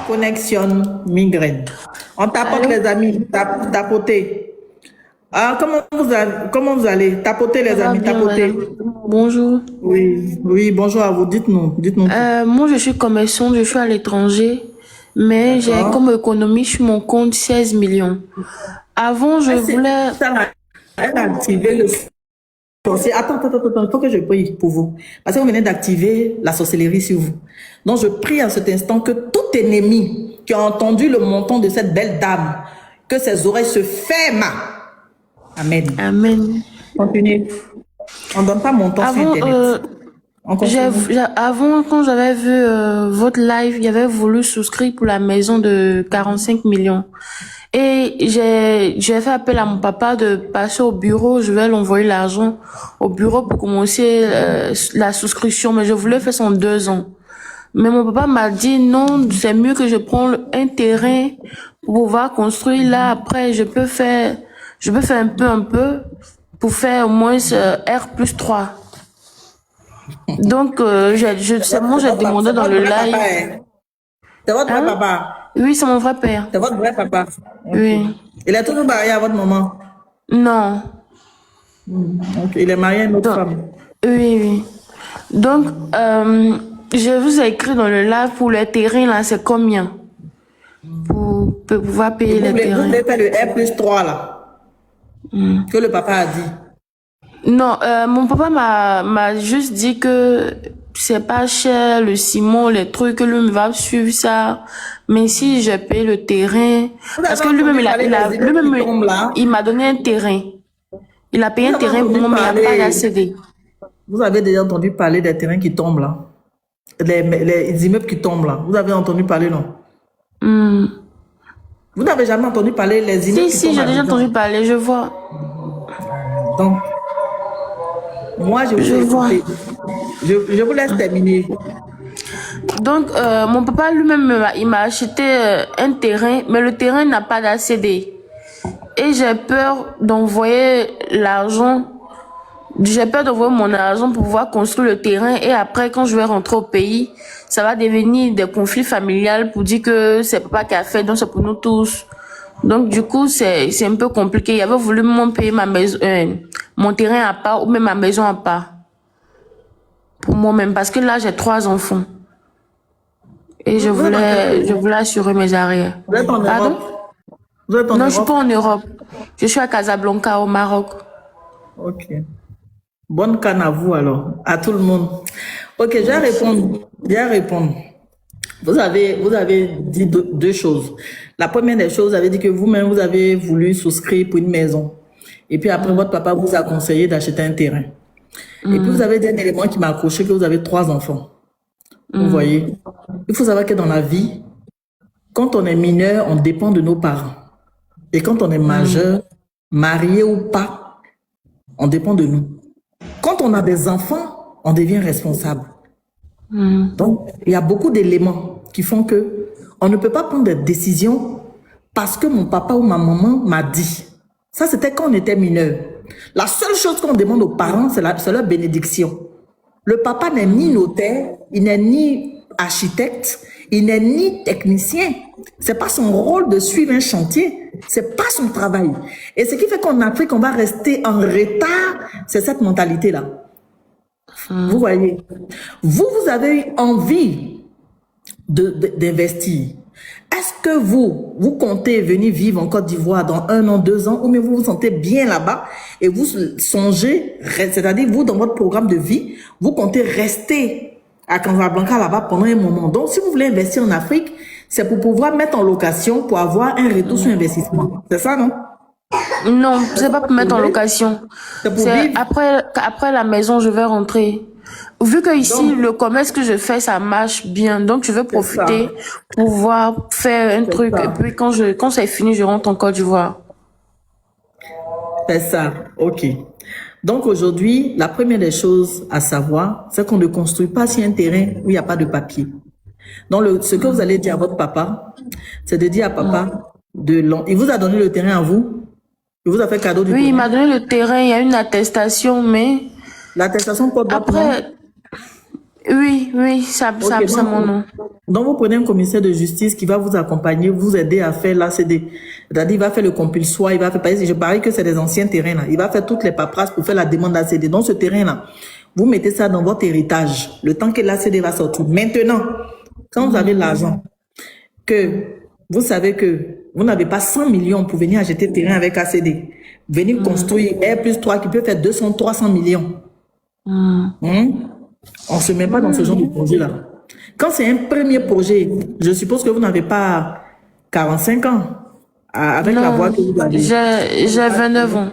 Connexion migraine. On tapote Allô? les amis, tapoter. Ah, comment vous allez? Tapoter Ça les va amis, bien, tapoter. madame. Bonjour. Oui, oui, bonjour à vous, dites-nous tout. Moi, je suis commerçante, je suis à l'étranger, mais j'ai D'accord. comme économie sur mon compte 16 millions. Avant, je Ah, voulais... elle a activé le sorcier. Attends, il faut que je prie pour vous. Parce que vous venez d'activer la sorcellerie sur vous. Donc, je prie en cet instant que tout ennemi qui a entendu le montant de cette belle dame, que ses oreilles se ferment. Amen. Amen. Continue. On ne donne pas montant sur Avant, Internet. On continue. avant, quand j'avais vu votre live, il avait voulu souscrire pour la maison de 45 millions. Et j'ai fait appel à mon papa de passer au bureau. Je vais l'envoyer l'argent au bureau pour commencer la souscription. Mais je voulais faire ça en 2 ans. Mais mon papa m'a dit non, c'est mieux que je prenne un terrain pour pouvoir construire. Là, après, je peux faire un peu pour faire au moins R+3. Donc, seulement j'ai demandé C'est dans votre le vrai papa, live. hein? C'est votre vrai Hein? papa. Oui, c'est mon vrai père. C'est votre vrai papa. Ok. Oui. Il est toujours marié à votre maman. Non. Ok. Il est marié à une autre Donc, femme. oui, oui. Donc, je vous ai écrit dans le live pour les terrains, là, c'est combien? Pour pouvoir Et payer les vous terrains. voulez faire le R+3 là, que le papa a dit. Non, mon papa m'a juste dit que c'est pas cher, le ciment, les trucs, que lui va suivre ça. Mais si je paye le terrain, Vous parce avez que lui-même, entendu parler des immeubles qui tombent là? il m'a donné un terrain. Il a payé Vous un avez terrain pour entendu moi, mais il n'y a pas parler, d'ACD. vous avez déjà entendu parler des terrains qui tombent là? Les immeubles qui tombent là. Vous avez entendu parler, non? Hmm. Vous n'avez jamais entendu parler des immeubles qui Si, tombent j'ai à déjà Abidjan. entendu parler, je vois. Donc, moi, je vous Je ai vois. écouté. Je vous laisse terminer. Donc, mon papa lui-même, il m'a acheté un terrain, mais le terrain n'a pas d'ACD. Et j'ai peur d'envoyer l'argent. J'ai peur d'envoyer mon argent pour pouvoir construire le terrain. Et après, quand je vais rentrer au pays, ça va devenir des conflits familiales pour dire que c'est papa qui a fait, donc c'est pour nous tous. Donc, du coup, c'est un peu compliqué. Il avait voulu me payer ma maison, mon terrain à part ou même ma maison à part. Pour moi-même, parce que là, j'ai 3 enfants. Et Vous êtes dans quel je pays? voulais assurer mes arrières. Vous êtes en Pardon? Europe? Vous êtes en Non, je suis pas Europe? en Europe. Je suis à Casablanca, au Maroc. Ok. Bonne canne à vous alors, à tout le monde. Ok, je vais Merci. répondre. Je vais répondre. Vous avez dit deux choses. La première des choses, vous avez dit que vous-même, vous avez voulu souscrire pour une maison. Et puis après, votre papa vous a conseillé d'acheter un terrain. Et puis vous avez dit un élément qui m'a accroché, que vous avez 3 enfants. Vous voyez? Il faut savoir que dans la vie, quand on est mineur, on dépend de nos parents. Et quand on est majeur, marié ou pas, on dépend de nous. Quand on a des enfants, on devient responsable. Donc, il y a beaucoup d'éléments qui font que on ne peut pas prendre des décisions parce que mon papa ou ma maman m'a dit. Ça, c'était quand on était mineur. La seule chose qu'on demande aux parents, c'est leur bénédiction. Le papa n'est ni notaire, il n'est ni architecte, il n'est ni technicien. C'est pas son rôle de suivre un chantier. C'est pas son travail. Et ce qui fait qu'en Afrique, on va rester en retard, c'est cette mentalité-là. Vous voyez, vous avez eu envie d'investir. Est-ce que vous comptez venir vivre en Côte d'Ivoire dans 1 an, 2 ans, ou bien vous vous sentez bien là-bas et vous songez, c'est-à-dire vous, dans votre programme de vie, vous comptez rester à Casablanca là-bas pendant un moment. Donc, si vous voulez investir en Afrique, c'est pour pouvoir mettre en location pour avoir un retour sur investissement. C'est ça, non? Non, c'est pas pour mettre en location. C'est pour C'est vivre. après la maison, je vais rentrer. Vu que ici, Donc, le commerce que je fais, ça marche bien. Donc, je veux c'est ça. profiter pour pouvoir faire un C'est truc. Et ça. puis, quand c'est fini, je rentre en Côte d'Ivoire. C'est ça. OK. Donc aujourd'hui, la première des choses à savoir, c'est qu'on ne construit pas sur un terrain où il n'y a pas de papier. Donc ce que vous allez dire à votre papa, c'est de dire à papa, il vous a donné le terrain à vous, il vous a fait cadeau du Oui, il terrain. m'a donné le terrain, il y a une attestation, mais L'attestation porte votre nom. après, oui, ça Ok, c'est mon nom. Donc, vous prenez un commissaire de justice qui va vous accompagner, vous aider à faire l'ACD. C'est-à-dire, il va faire le compulsoire, il va faire, je parie que c'est des anciens terrains, là. Il va faire toutes les paperasses pour faire la demande d'ACD. Donc, ce terrain-là, vous mettez ça dans votre héritage, le temps que l'ACD va sortir. Maintenant, quand vous avez l'argent, que vous savez que vous n'avez pas 100 millions pour venir acheter le terrain avec ACD, venir construire R+3 qui peut faire 200, 300 millions. On ne se met pas dans ce genre de projet-là. Quand c'est un premier projet, je suppose que vous n'avez pas 45 ans avec la voix que vous avez. J'ai 29 ans.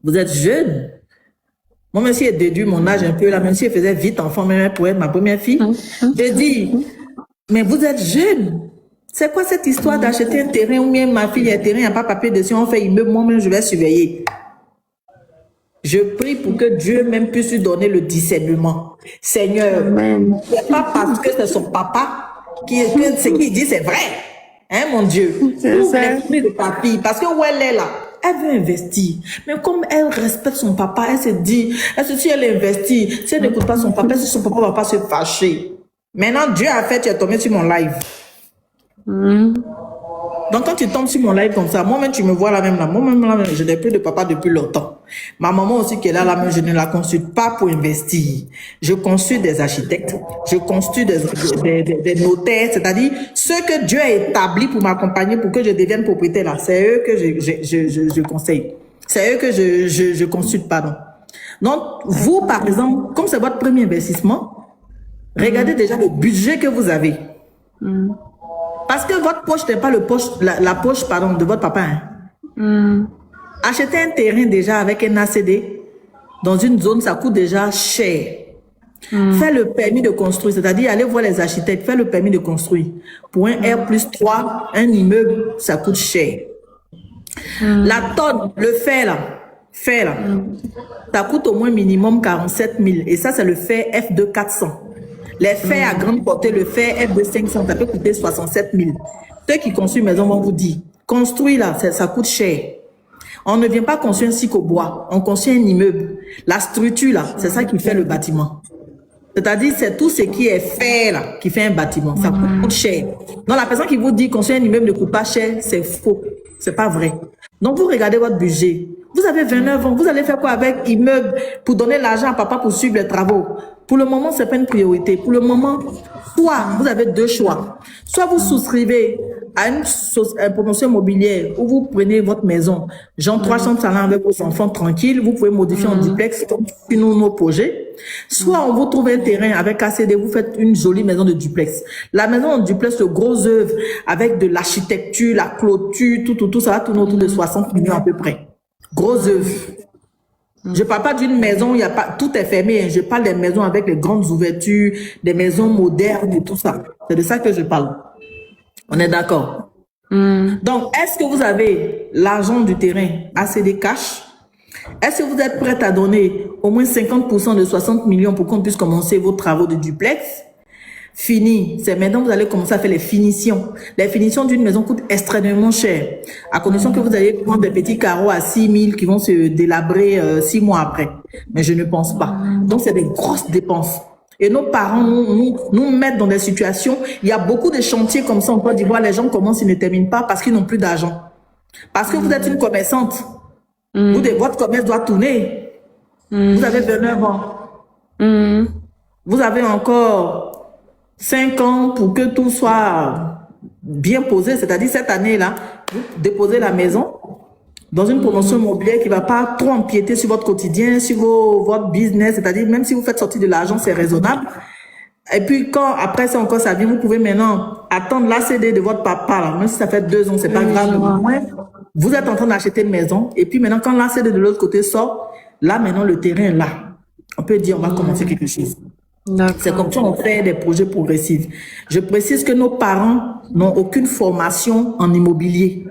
Vous êtes jeune. Moi, même si elle déduit mon âge un peu, là, même si elle faisait vite enfant, même pour être ma première fille, j'ai dit, mais vous êtes jeune. C'est quoi cette histoire d'acheter un terrain ou bien ma fille a un terrain, il n'y a pas papier dessus, on fait immeuble, moi-même je vais surveiller. Je prie pour que Dieu même puisse lui donner le discernement. Seigneur, c'est pas parce que c'est son papa que ce qu'il dit c'est vrai. Hein, mon Dieu? C'est l'esprit de ta fille. Parce que où elle est là, elle veut investir. Mais comme elle respecte son papa, elle se dit, si elle investit, si elle n'écoute pas son papa, si son papa ne va pas se fâcher. Maintenant, Dieu a fait, tu es tombé sur mon live. Donc, quand tu tombes sur mon live comme ça, moi-même, tu me vois là même là. Moi-même, là, je n'ai plus de papa depuis longtemps. Ma maman aussi qui est là, je ne la consulte pas pour investir. Je consulte des architectes, je consulte des notaires, c'est-à-dire ceux que Dieu a établis pour m'accompagner pour que je devienne propriétaire là. C'est eux que je conseille. C'est eux que je consulte, pardon. Donc, vous, par exemple, comme c'est votre premier investissement, regardez déjà le budget que vous avez. Parce que votre poche n'est pas la poche pardon, de votre papa. Acheter un terrain déjà avec un ACD dans une zone, ça coûte déjà cher. Faire le permis de construire, c'est-à-dire aller voir les architectes, faire le permis de construire. Pour un R+3, un immeuble, ça coûte cher. La tonne, le fer là, ça coûte au moins minimum 47 000. Et ça, c'est le fer F2 400. Les fers à grande portée, le fer F2 500, ça peut coûter 67 000. Ceux qui construisent maison vont vous dire, construire là, ça coûte cher. On ne vient pas construire un cycle au bois, on construit un immeuble. La structure là, c'est ça qui fait le bâtiment. C'est-à-dire, c'est tout ce qui est fait là, qui fait un bâtiment. Ça coûte cher. Donc, la personne qui vous dit construire un immeuble ne coûte pas cher, c'est faux. C'est pas vrai. Donc, vous regardez votre budget. Vous avez 29 ans, vous allez faire quoi avec immeuble pour donner l'argent à papa pour suivre les travaux? Pour le moment, c'est pas une priorité. Pour le moment, soit vous avez deux choix. Soit vous souscrivez à une promotion immobilière où vous prenez votre maison, genre 3 chambres salon avec vos enfants tranquilles, vous pouvez modifier en duplex comme nos projets. Soit on vous trouve un terrain avec ACD, vous faites une jolie maison de duplex. La maison en duplex, le gros œuvre avec de l'architecture, la clôture, tout, ça va tourner autour de 60 millions à peu près. Gros œuvre. Je parle pas d'une maison où il y a pas, tout est fermé. Hein. Je parle des maisons avec les grandes ouvertures, des maisons modernes et tout ça. C'est de ça que je parle. On est d'accord. Donc, est-ce que vous avez l'argent du terrain ACD cash? Est-ce que vous êtes prête à donner au moins 50% de 60 millions pour qu'on puisse commencer vos travaux de duplex? Fini. C'est maintenant que vous allez commencer à faire les finitions. Les finitions d'une maison coûtent extrêmement cher. À condition que vous allez prendre des petits carreaux à 6 000 qui vont se délabrer 6 mois après. Mais je ne pense pas. Donc, c'est des grosses dépenses. Et nos parents nous mettent dans des situations, il y a beaucoup de chantiers comme ça en Côte d'Ivoire, les gens commencent, ils ne terminent pas parce qu'ils n'ont plus d'argent. Parce que vous êtes une commerçante. Votre commerce doit tourner. Vous avez 29 ans. Vous avez encore 5 ans pour que tout soit bien posé. C'est-à-dire, cette année-là, vous déposez la maison dans une promotion immobilière qui ne va pas trop empiéter sur votre quotidien, sur votre business. C'est-à-dire, même si vous faites sortir de l'argent, c'est raisonnable. Et puis, quand après ça encore ça vient, vous pouvez maintenant attendre l'ACD de votre papa. Là. Même si ça fait 2 ans, c'est pas grave. Vous êtes en train d'acheter une maison. Et puis maintenant, quand l'ACD de l'autre côté sort, là, maintenant, le terrain est là. On peut dire, on va commencer quelque chose. C'est comme ça qu'on fait des projets progressifs. Je précise que nos parents n'ont aucune formation en immobilier.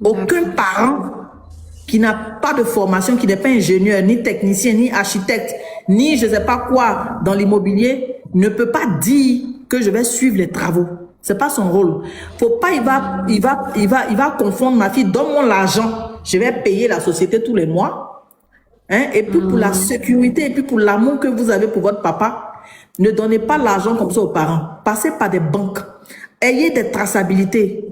Aucun parent qui n'a pas de formation, qui n'est pas ingénieur, ni technicien, ni architecte, ni je ne sais pas quoi dans l'immobilier, ne peut pas dire que je vais suivre les travaux. C'est pas son rôle. Faut pas, il va confondre ma fille, donne-moi l'argent, je vais payer la société tous les mois. Hein? Et puis pour la sécurité, et puis pour l'amour que vous avez pour votre papa, Ne donnez pas l'argent comme ça aux parents. Passez par des banques. Ayez des traçabilités.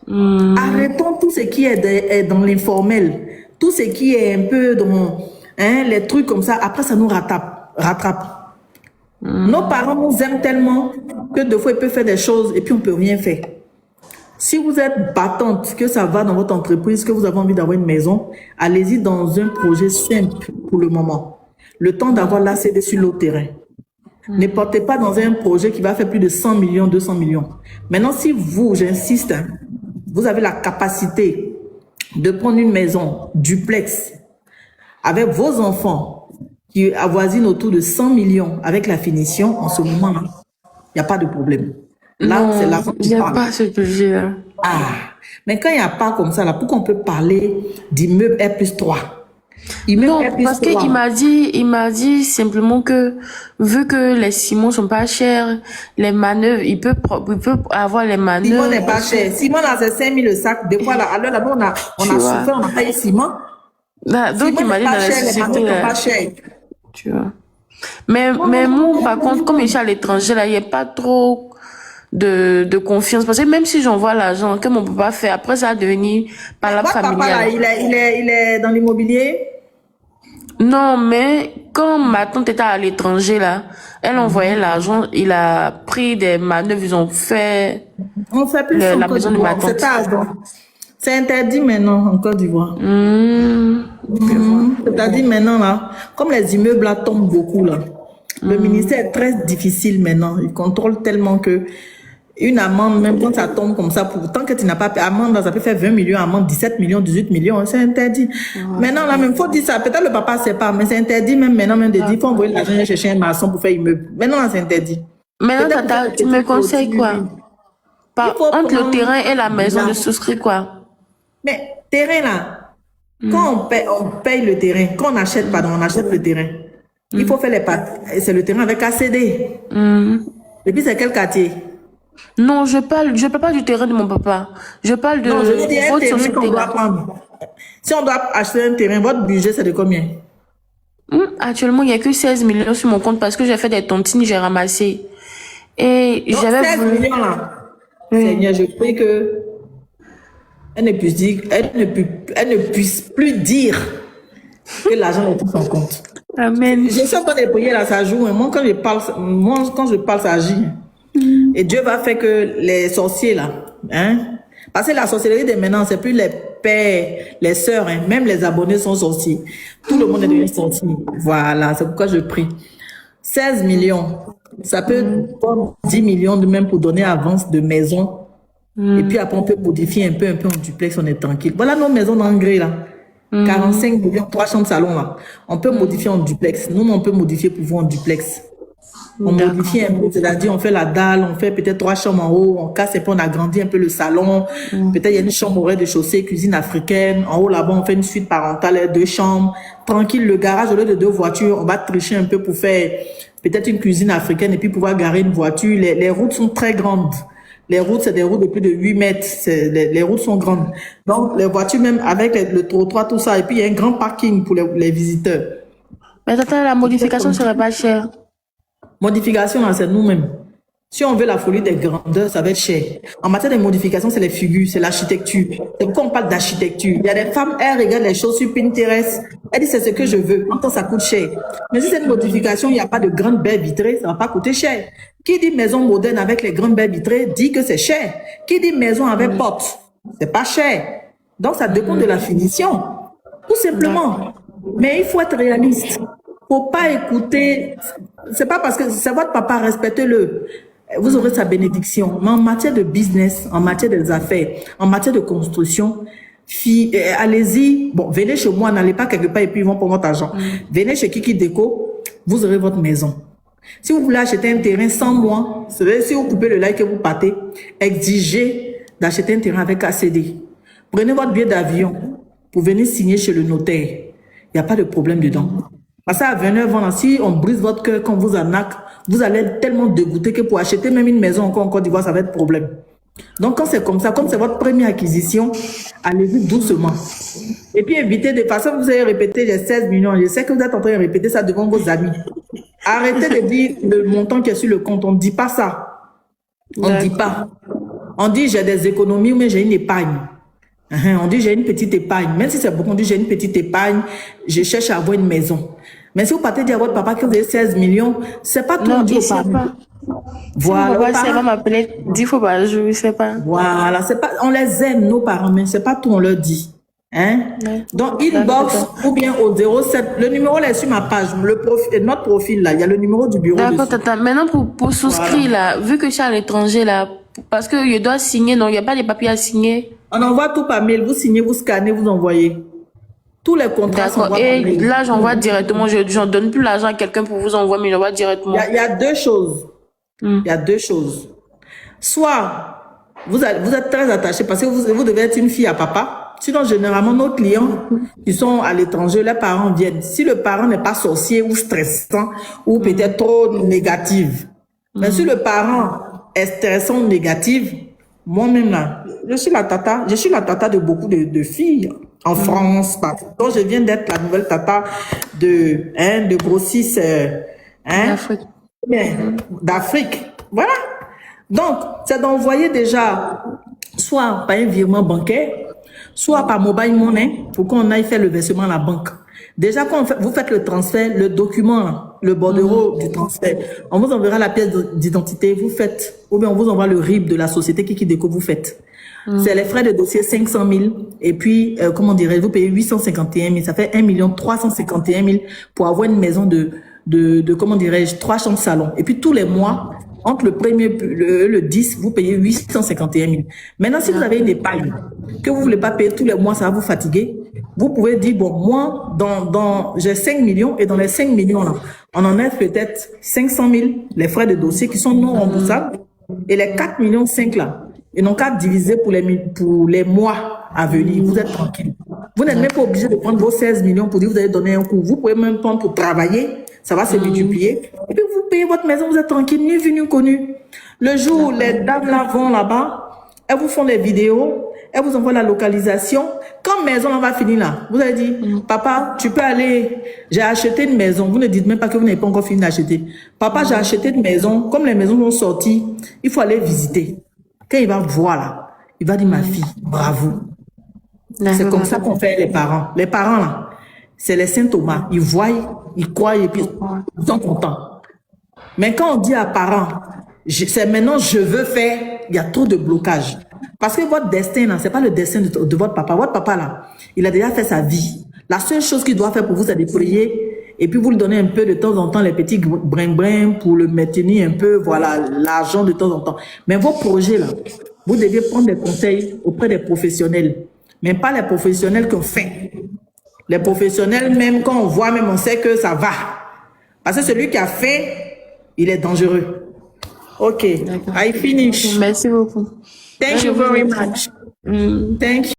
Arrêtons tout ce qui est dans l'informel. Tout ce qui est un peu dans les trucs comme ça. Après, ça nous rattrape. Nos parents nous aiment tellement que des fois, ils peuvent faire des choses et puis on ne peut rien faire. Si vous êtes battante, que ça va dans votre entreprise, que vous avez envie d'avoir une maison, allez-y dans un projet simple pour le moment. Le temps d'avoir l'ACD sur le terrain. Ne portez pas dans un projet qui va faire plus de 100 millions, 200 millions. Maintenant, si vous, j'insiste, vous avez la capacité de prendre une maison duplex avec vos enfants qui avoisinent autour de 100 millions avec la finition, en ce moment, il n'y a pas de problème. Là, c'est là il n'y a pas ce budget-là. Ah, mais quand il n'y a pas comme ça, là, pourquoi on peut parler d'immeuble R+3? Non, parce qu'il m'a dit simplement que, vu que les ciments sont pas chers, les manœuvres, il peut avoir les manœuvres. Ciment n'est pas cher. Ciment, là, c'est 5 000 le sac. Des fois, là, alors là-bas, on a souffert, on a payé ciment. Là, donc, il m'a dit dans la société, les manœuvres sont pas chères. Tu vois. Mais moi, par contre, comme je suis à l'étranger, là, il n'y a pas trop de confiance. Parce que même si j'envoie l'argent, comme on peut pas faire, après, ça va devenir par la familiale. Papa, là, il est dans l'immobilier? Non, mais quand ma tante était à l'étranger, là, elle envoyait l'argent, il a pris des manœuvres, ils ont fait On fait plus la maison de ma tante. C'est interdit maintenant en Côte d'Ivoire. C'est-à-dire maintenant, là, comme les immeubles là tombent beaucoup, là, le ministère est très difficile maintenant. Il contrôle tellement que une amende, même quand ça tombe comme ça, tant que tu n'as pas payé, amende, ça peut faire 20 millions, amende 17 millions, 18 millions, c'est interdit. Maintenant, là, même, faut dire ça. Peut-être le papa sait pas, mais c'est interdit même maintenant, même de dire, il faut envoyer l'argent chercher un maçon pour faire immeuble. Maintenant, là, c'est interdit. Maintenant, tata, tu me conseilles quoi? Entre le terrain et la maison, de souscrire quoi? Mais, terrain, là, quand on paye le terrain, quand on achète le terrain, il faut faire les pattes. C'est le terrain avec ACD. Et puis, c'est quel quartier? Non, je parle pas du terrain de mon papa. Je parle de non, je veux dire, votre terrain société. qu'on doit prendre. Si on doit acheter un terrain, votre budget, c'est de combien? Actuellement, il n'y a que 16 millions sur mon compte parce que j'ai fait des tontines, j'ai ramassé. Et donc, j'avais 16 millions, là. Seigneur, je prie que elle ne puisse plus dire que l'argent est tout son compte. Amen. Je sais pas des prières là, ça joue. Moi, quand je parle, ça agit. Et Dieu va faire que les sorciers là, parce que la sorcellerie de maintenant, c'est plus les pères, les sœurs, même les abonnés sont sorciers. Tout le monde est devenu sorcier. Voilà, c'est pourquoi je prie. 16 millions, ça peut prendre 10 millions de même pour donner avance de maison. Et puis après, on peut modifier un peu en duplex, on est tranquille. Voilà nos maisons d'engrais là. 45 millions, 3 chambres salon là. On peut modifier en duplex. Nous, on peut modifier pour vous en duplex. On modifie un peu, c'est-à-dire on fait la dalle, on fait peut-être 3 chambres en haut, on casse un peu, on agrandit un peu le salon. Peut-être il y a une chambre au rez-de-chaussée, cuisine africaine. En haut là-bas, on fait une suite parentale, 2 chambres. Tranquille, le garage, au lieu de 2 voitures, on va tricher un peu pour faire peut-être une cuisine africaine et puis pouvoir garer une voiture. Les routes sont très grandes. Les routes, c'est des routes de plus de 8 mètres. Les routes sont grandes. Donc, les voitures, même avec le trottoir, tout ça. Et puis, il y a un grand parking pour les visiteurs. Mais attends, la modification ne serait pas chère. Modification, là, c'est nous-mêmes. Si on veut la folie des grandeurs, ça va être cher. En matière de modification, c'est les figures, c'est l'architecture. C'est pourquoi on parle d'architecture. Il y a des femmes, elles regardent les choses sur Pinterest. Elles disent, c'est ce que je veux. Pourtant, ça coûte cher. Mais si c'est une modification, il n'y a pas de grandes baies vitrées, ça ne va pas coûter cher. Qui dit maison moderne avec les grandes baies vitrées dit que c'est cher. Qui dit maison avec porte, c'est pas cher. Donc, ça dépend de la finition. Tout simplement. Mais il faut être réaliste. Faut pas écouter. C'est pas parce que c'est votre papa, respectez-le. Vous aurez sa bénédiction. Mais en matière de business, en matière des affaires, en matière de construction, allez-y. Bon, venez chez moi, n'allez pas quelque part et puis ils vont prendre votre argent. Venez chez Kiki Déco, vous aurez votre maison. Si vous voulez acheter un terrain sans moi, c'est-à-dire si vous coupez le like et vous partez, exigez d'acheter un terrain avec ACD. Prenez votre billet d'avion pour venir signer chez le notaire. Il n'y a pas de problème dedans. Parce qu'à 29 ans, si on brise votre cœur, qu'on vous arnaque, vous allez être tellement dégoûté que pour acheter même une maison encore en Côte d'Ivoire, ça va être problème. Donc quand c'est comme ça, comme c'est votre première acquisition, allez-y doucement. Et puis évitez de, parce que vous avez répété les 16 millions, je sais que vous êtes en train de répéter ça devant vos amis. Arrêtez de dire le montant qui est sur le compte. On ne dit pas ça. On ne dit pas. On dit j'ai des économies, mais j'ai une épargne. On dit j'ai une petite épargne. Même si c'est beaucoup, on dit j'ai une petite épargne, je cherche à avoir une maison. Mais si vous partez dire à votre papa que vous avez 16 millions, c'est pas tout Non, on dit il aux sait parents. pas. Voilà. Si mon papa aux sait, il va parents. m'appeler 10 fois par jour, il sait pas. Voilà, c'est pas, on les aime, nos parents, mais c'est pas tout, on leur dit. Hein? Ouais. Donc, inbox ou bien au 07. Le numéro là est sur ma page, notre profil là, il y a le numéro du bureau D'accord, dessus. tata. Maintenant, pour souscrire, là, vu que je suis à l'étranger, là, parce que je dois signer, non, il n'y a pas de papiers à signer. On envoie tout par mail, vous signez, vous scannez, vous envoyez. Tous les contrats D'accord. s'envoient par Et mail. là, j'envoie directement, je ne donne plus l'argent à quelqu'un pour vous envoyer, mais j'envoie directement. Il y a deux choses. Il y a deux choses. Soit, vous êtes très attaché parce que vous devez être une fille à papa. Sinon, généralement, nos clients qui sont à l'étranger, les parents viennent. Si le parent n'est pas sorcier ou stressant ou peut-être trop négatif. Mais si le parent est stressant ou négatif, moi-même là, je suis la tata de beaucoup de filles en France. Donc, je viens d'être la nouvelle tata de grossistes, L'Afrique. d'Afrique. Voilà. Donc, c'est d'envoyer déjà soit par un virement bancaire, soit par mobile money pour qu'on aille faire le versement à la banque. Déjà, quand vous faites le transfert, le document, le bordereau du transfert, on vous enverra la pièce d'identité, vous faites, ou bien on vous envoie le RIB de la société Kiki Déco, vous faites. C'est les frais de dossier 500 000 et puis, comment dirais-je, vous payez 851 000, ça fait 1 351 000 pour avoir une maison de comment dirais-je, 3 chambres salon. Et puis tous les mois, entre le premier le 10, vous payez 851 000. Maintenant, si vous avez une épargne que vous voulez pas payer tous les mois, ça va vous fatiguer. Vous pouvez dire, bon, moi, j'ai 5 millions et dans les 5 millions là, on en a peut-être 500 000 les frais de dossier qui sont non remboursables et les 4 millions 5 là, ils n'ont qu'à diviser pour les mois à venir. Vous êtes tranquille. Vous n'êtes même pas obligé de prendre vos 16 millions pour dire que vous allez donner un coup. Vous pouvez même prendre pour travailler. Ça va se multiplier. Et puis, vous payez votre maison, vous êtes tranquille, ni vu ni connu. Le jour où les dames là vont là-bas, elles vous font des vidéos, elles vous envoient la localisation. Quand maison on va finir là, vous allez dire, papa, tu peux aller, j'ai acheté une maison. Vous ne dites même pas que vous n'avez pas encore fini d'acheter. Papa, j'ai acheté une maison. Comme les maisons sont sorties, il faut aller visiter. Quand il va voir là, il va dire, ma fille, bravo. C'est comme ça qu'on fait les parents. Les parents là, c'est les Saint Thomas. Ils voient, ils croient et puis ils sont contents. Mais quand on dit à parents, c'est maintenant je veux faire, il y a trop de blocage. Parce que votre destin là, c'est pas le destin de votre papa. Votre papa là, il a déjà fait sa vie. La seule chose qu'il doit faire pour vous, c'est de prier et puis vous lui donnez un peu de temps en temps les petits brin-brin pour le maintenir un peu, voilà, l'argent de temps en temps. Mais vos projets là, vous devez prendre des conseils auprès des professionnels. Mais pas les professionnels qu'on fait. Les professionnels, même quand on voit, même on sait que ça va. Parce que celui qui a fait, il est dangereux. Ok, I finish. Merci beaucoup. Thank you very much. Thank you.